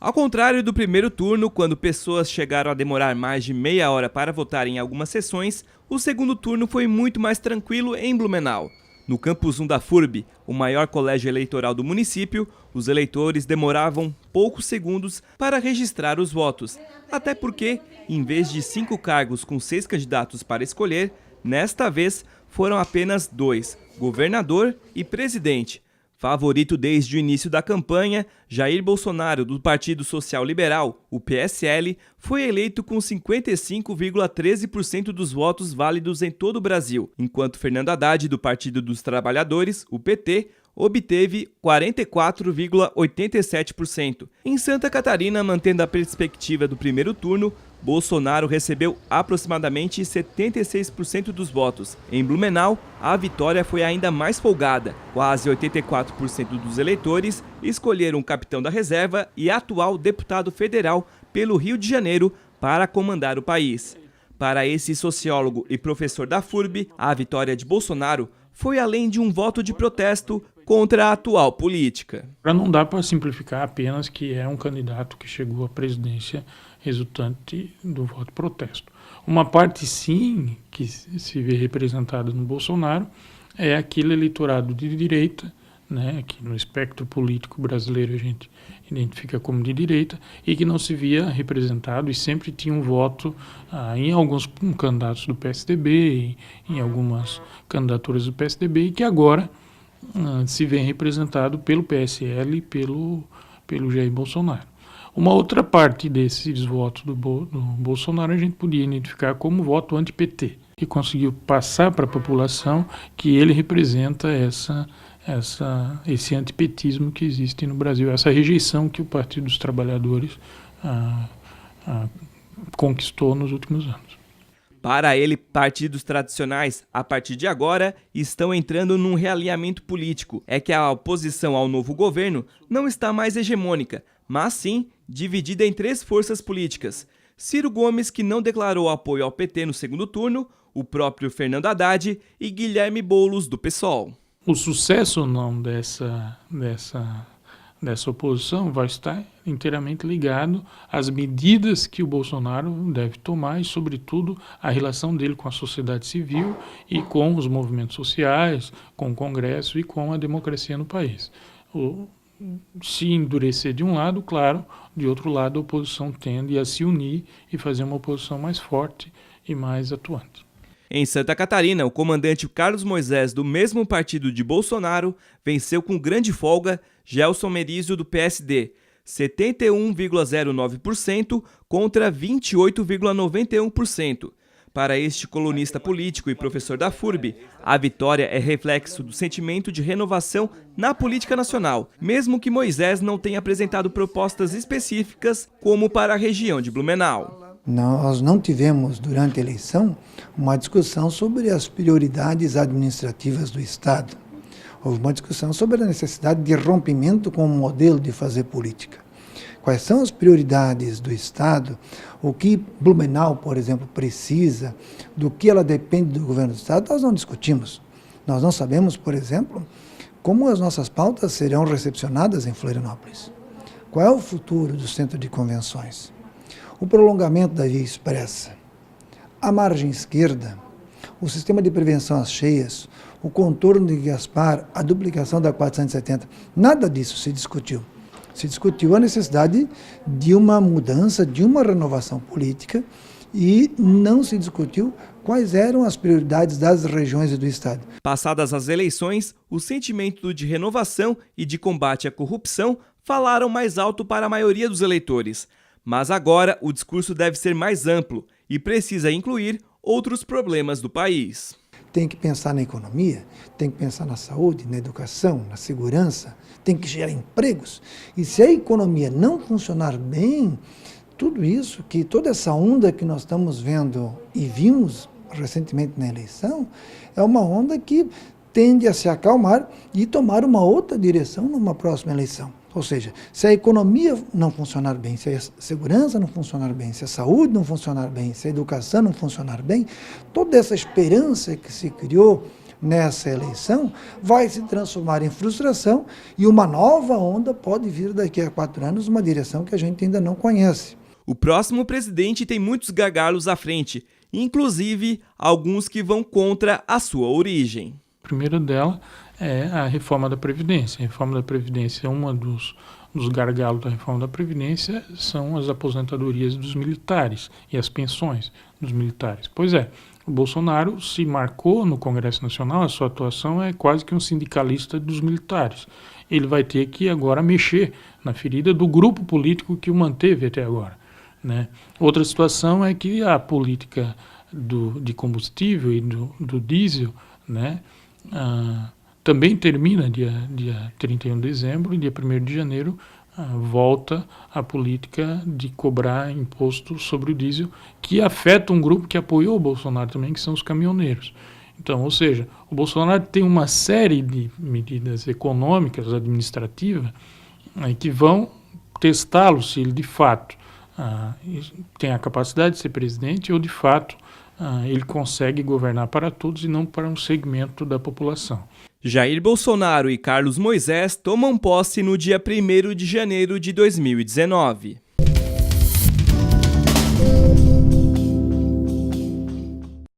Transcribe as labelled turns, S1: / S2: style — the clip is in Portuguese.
S1: Ao contrário do primeiro turno, quando pessoas chegaram a demorar mais de meia hora para votar em algumas sessões, o segundo turno foi muito mais tranquilo em Blumenau. No Campus 1 da FURB, o maior colégio eleitoral do município, os eleitores demoravam poucos segundos para registrar os votos. Até porque, em vez de 5 cargos com 6 candidatos para escolher, nesta vez foram apenas 2, governador e presidente. Favorito desde o início da campanha, Jair Bolsonaro, do Partido Social Liberal, o PSL, foi eleito com 55,13% dos votos válidos em todo o Brasil, enquanto Fernando Haddad, do Partido dos Trabalhadores, o PT, obteve 44,87%. Em Santa Catarina, mantendo a perspectiva do primeiro turno, Bolsonaro recebeu aproximadamente 76% dos votos. Em Blumenau, a vitória foi ainda mais folgada. Quase 84% dos eleitores escolheram o capitão da reserva e atual deputado federal pelo Rio de Janeiro para comandar o país. Para esse sociólogo e professor da FURB, a vitória de Bolsonaro foi além de um voto de protesto contra a atual política.
S2: Não dá para simplificar apenas que é um candidato que chegou à presidência resultante do voto protesto. Uma parte, sim, que se vê representada no Bolsonaro é aquele eleitorado de direita, né, que no espectro político brasileiro a gente identifica como de direita, e que não se via representado e sempre tinha um voto em alguns candidatos do PSDB, em algumas candidaturas do PSDB, e que agora se vê representado pelo PSL e pelo Jair Bolsonaro. Uma outra parte desses votos do Bolsonaro a gente podia identificar como voto anti-PT, que conseguiu passar para a população que ele representa esse antipetismo que existe no Brasil, essa rejeição que o Partido dos Trabalhadores conquistou nos últimos anos.
S1: Para ele, partidos tradicionais, a partir de agora, estão entrando num realinhamento político. É que a oposição ao novo governo não está mais hegemônica, mas sim dividida em 3 forças políticas. Ciro Gomes, que não declarou apoio ao PT no segundo turno, o próprio Fernando Haddad e Guilherme Boulos, do PSOL.
S2: O sucesso ou não dessa oposição vai estar inteiramente ligado às medidas que o Bolsonaro deve tomar e, sobretudo, a relação dele com a sociedade civil e com os movimentos sociais, com o Congresso e com a democracia no país. Se endurecer de um lado, claro, de outro lado a oposição tende a se unir e fazer uma oposição mais forte e mais atuante.
S1: Em Santa Catarina, o comandante Carlos Moisés, do mesmo partido de Bolsonaro, venceu com grande folga Gelson Merizio, do PSD, 71,09% contra 28,91%. Para este colunista político e professor da FURB, a vitória é reflexo do sentimento de renovação na política nacional, mesmo que Moisés não tenha apresentado propostas específicas como para a região de Blumenau.
S3: Nós não tivemos, durante a eleição, uma discussão sobre as prioridades administrativas do Estado. Houve uma discussão sobre a necessidade de rompimento com o modelo de fazer política. Quais são as prioridades do Estado, o que Blumenau, por exemplo, precisa, do que ela depende do governo do Estado, nós não discutimos. Nós não sabemos, por exemplo, como as nossas pautas serão recepcionadas em Florianópolis. Qual é o futuro do centro de convenções? O prolongamento da via expressa, a margem esquerda, o sistema de prevenção às cheias, o contorno de Gaspar, a duplicação da 470, nada disso se discutiu. Se discutiu a necessidade de uma mudança, de uma renovação política e não se discutiu quais eram as prioridades das regiões e do Estado.
S1: Passadas as eleições, o sentimento de renovação e de combate à corrupção falaram mais alto para a maioria dos eleitores. Mas agora o discurso deve ser mais amplo e precisa incluir outros problemas do país.
S3: Tem que pensar na economia, tem que pensar na saúde, na educação, na segurança, tem que gerar empregos. E se a economia não funcionar bem, tudo isso, toda essa onda que nós estamos vendo e vimos recentemente na eleição, é uma onda que tende a se acalmar e tomar uma outra direção numa próxima eleição. Ou seja, se a economia não funcionar bem, se a segurança não funcionar bem, se a saúde não funcionar bem, se a educação não funcionar bem, toda essa esperança que se criou nessa eleição vai se transformar em frustração e uma nova onda pode vir daqui a 4 anos numa direção que a gente ainda não conhece.
S1: O próximo presidente tem muitos gargalos à frente, inclusive alguns que vão contra a sua origem.
S2: A primeira dela é a reforma da Previdência. A reforma da Previdência, um dos gargalos da reforma da Previdência são as aposentadorias dos militares e as pensões dos militares. Pois é, o Bolsonaro se marcou no Congresso Nacional, a sua atuação é quase que um sindicalista dos militares. Ele vai ter que agora mexer na ferida do grupo político que o manteve até agora, né? Outra situação é que a política de combustível e do diesel, né, também termina dia 31 de dezembro e dia 1º de janeiro volta a política de cobrar imposto sobre o diesel, que afeta um grupo que apoiou o Bolsonaro também, que são os caminhoneiros. Então, ou seja, o Bolsonaro tem uma série de medidas econômicas, administrativas, que vão testá-lo se ele de fato tem a capacidade de ser presidente ou de fato ele consegue governar para todos e não para um segmento da população.
S1: Jair Bolsonaro e Carlos Moisés tomam posse no dia 1º de janeiro de 2019.